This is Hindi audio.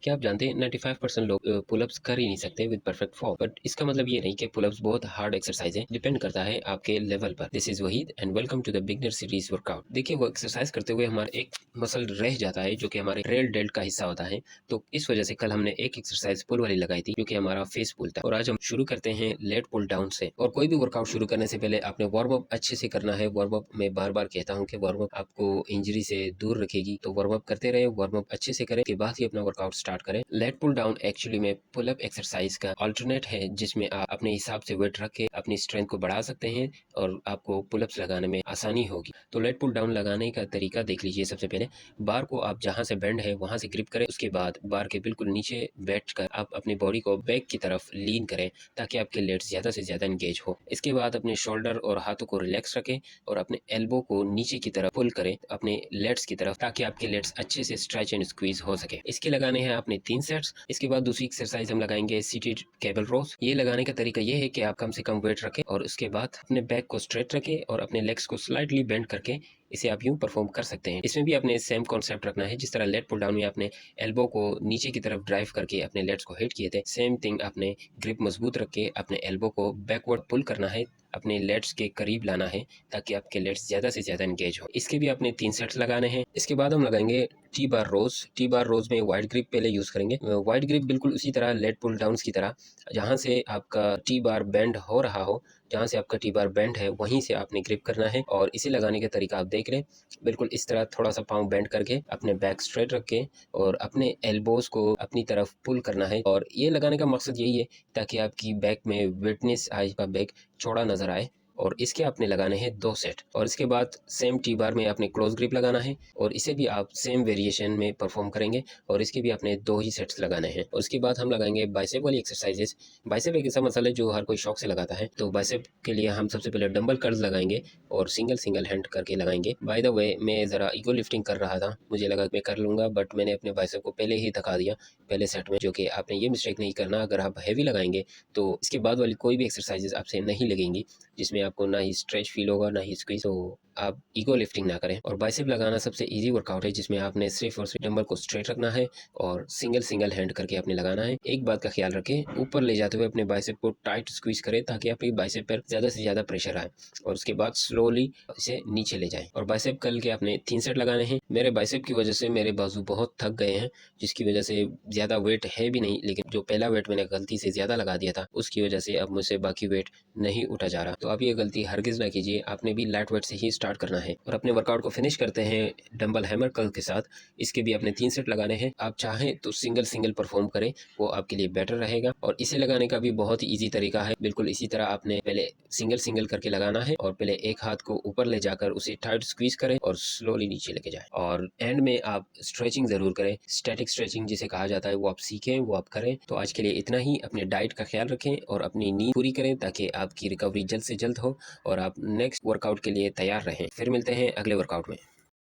क्या आप जानते हैं 95% लोग पुलअप्स कर ही नहीं सकते विद परफेक्ट फॉर्म। बट इसका मतलब ये नहीं कि पुलअप्स बहुत हार्ड एक्सरसाइज है, डिपेंड करता है आपके लेवल पर। This is Waheed and welcome to the beginner series workout. देखिए, वो एक्सरसाइज करते हुए हमारा एक मसल रह जाता है जो कि हमारे रेल डेल्ट का हिस्सा होता है। तो इस वजह से कल हमने एक एक्सरसाइज पुल वाली लगाई थी क्योंकि हमारा फेस पुल था। और आज हम शुरू करते हैं लेट पुल डाउन से। और कोई भी वर्कआउट शुरू करने से पहले आपने वार्म अप अच्छे से करना है। वार्म अप में बार बार कहता हूँ कि वार्म अप आपको इंजरी से दूर रखेगी, तो वार्म अप करते रहे, वार्म अप अच्छे से करें, के बाद ही अपना वर्कआउट स्टार्ट करें। लेट पुल डाउन एक्चुअली में पुल अप एक्सरसाइज का अल्टरनेट है, जिसमें आप अपने हिसाब से वेट रख के अपनी स्ट्रेंथ को बढ़ा सकते हैं और आपको पुल अप्स लगाने में आसानी होगी। तो लेट पुल डाउन लगाने का तरीका देख लीजिए। सबसे पहले बार को आप जहां से बेंड है वहां से ग्रिप करें। उसके बाद बार के बिल्कुल नीचे बैठ कर आप अपनी बॉडी को बैक की तरफ लीन करें ताकि आपके लेट्स ज्यादा से ज्यादा एंगेज हो। इसके बाद अपने शोल्डर और हाथों को रिलैक्स रखें और अपने एल्बो को नीचे की तरफ पुल करें अपने लेट्स की तरफ, ताकि आपके लेट्स अच्छे से स्ट्रेच एंड स्क्वीज हो सके। इसके लगाने हैं आपने 3 सेट्स। इसके बाद दूसरी एक्सरसाइज हम लगाएंगे सीटेड केबल रोज। ये लगाने का तरीका ये है कि आप कम से कम वेट रखें और उसके बाद अपने बैक को स्ट्रेट रखें और अपने लेग्स को स्लाइटली बेंड करके इसे आप यूं परफॉर्म कर सकते हैं। इसमें भी आपने सेम कॉन्सेप्ट रखना है जिस तरह लेट पुल डाउन में आपने एल्बो को नीचे की तरफ ड्राइव करके अपने लेट्स को हिट किए थे। सेम थिंग, आपने ग्रिप मजबूत रख के अपने एल्बो को बैकवर्ड पुल करना है, अपने लेट्स के करीब लाना है ताकि आपके लेट्स ज्यादा से ज्यादा एंगेज हो। इसके भी आपने 3 सेट्स लगाने हैं। इसके बाद हम लगाएंगे टी बार रोज। टी बार रोज में वाइड ग्रिप पहले यूज करेंगे। वाइड ग्रिप बिल्कुल उसी तरह लेट पुल डाउन की तरह, जहां से आपका टी बार बेंड हो रहा हो, जहां से आपका टी बार बेंड है वहीं से आपने ग्रिप करना है। और इसे लगाने का तरीका आप देख लें, बिल्कुल इस तरह थोड़ा सा पाँव बेंड करके अपने बैक स्ट्रेट रख के और अपने एल्बोज को अपनी तरफ पुल करना है। और ये लगाने का मकसद यही है ताकि आपकी बैक में वेटनेस आए, का बैक चौड़ा नजर आए। और इसके आपने लगाने हैं 2 सेट। और इसके बाद सेम टी बार में आपने क्लोज ग्रिप लगाना है और इसे भी आप सेम वेरिएशन में परफॉर्म करेंगे और इसके भी आपने 2 ही सेट्स लगाने हैं। और उसके बाद हम लगाएंगे बाइसेप वाली एक्सरसाइजेस। बाइसेप एक ऐसा मसल है जो हर कोई शौक से लगाता है। तो बाइसेप के लिए हम सबसे पहले डंबल कर्ल्स लगाएंगे और सिंगल सिंगल हैंड करके लगाएंगे। बाय द वे, मैं जरा ईगो लिफ्टिंग कर रहा था, मुझे लगा मैं कर लूंगा, बट मैंने अपने बाइसेप को पहले ही थका दिया पहले सेट में। जो कि आपने ये मिस्टेक नहीं करना। अगर आप हैवी लगाएंगे तो इसके बाद वाली कोई भी एक्सरसाइजेस आपसे नहीं लगेंगी, जिसमें आपको ना ही स्ट्रेच फील होगा ना ही स्क्वीज। तो आप ईगो लिफ्टिंग ना करें। और बाइसेप लगाना सबसे इजी वर्कआउट है, जिसमें आपने सिर्फ और सिर्फ डंबल को स्ट्रेट रखना है और सिंगल सिंगल हैंड करके आपने लगाना है। एक बात का ख्याल रखें, ऊपर ले जाते हुए अपने बाइसेप को टाइट स्क्वीज करें ताकि आपके बाइसेप पर ज्यादा से ज्यादा प्रेशर आए और उसके बाद स्लोली इसे नीचे ले जाएं। और बाइसेप कर्ल के आपने 3 सेट लगाने हैं। मेरे बाइसेप की वजह से मेरे बाजू बहुत थक गए हैं, जिसकी वजह से ज्यादा वेट है भी नहीं, लेकिन जो पहला वेट मैंने गलती से ज्यादा लगा दिया था उसकी वजह से अब मुझसे बाकी वेट नहीं उठा जा रहा। तो आप ये गलती हरगिज ना कीजिए, आपने भी लाइट वेट से ही स्टार्ट करना है। और अपने वर्कआउट को फिनिश करते हैं डंबल हैमर कर्ल के साथ। इसके भी आपने 3 सेट लगाने हैं। आप चाहें तो सिंगल सिंगल परफॉर्म करें, वो आपके लिए बेटर रहेगा। और इसे लगाने का भी बहुत ही ईजी तरीका है। बिल्कुल इसी तरह आपने पहले सिंगल सिंगल करके लगाना है और पहले एक हाथ को ऊपर ले जाकर उसे टाइट स्क्वीज करें और स्लोली नीचे लेके जाएं। और एंड में आप स्ट्रेचिंग जरूर करें, स्टैटिक स्ट्रेचिंग जिसे कहा जाता है, वो आप सीखें, वो आप करें। तो आज के लिए इतना ही। अपने डाइट का ख्याल रखें और अपनी नींद पूरी करें ताकि आपकी रिकवरी जल्द से जल्द हो और आप नेक्स्ट वर्कआउट के लिए तैयार रहें। फिर मिलते हैं अगले वर्कआउट में।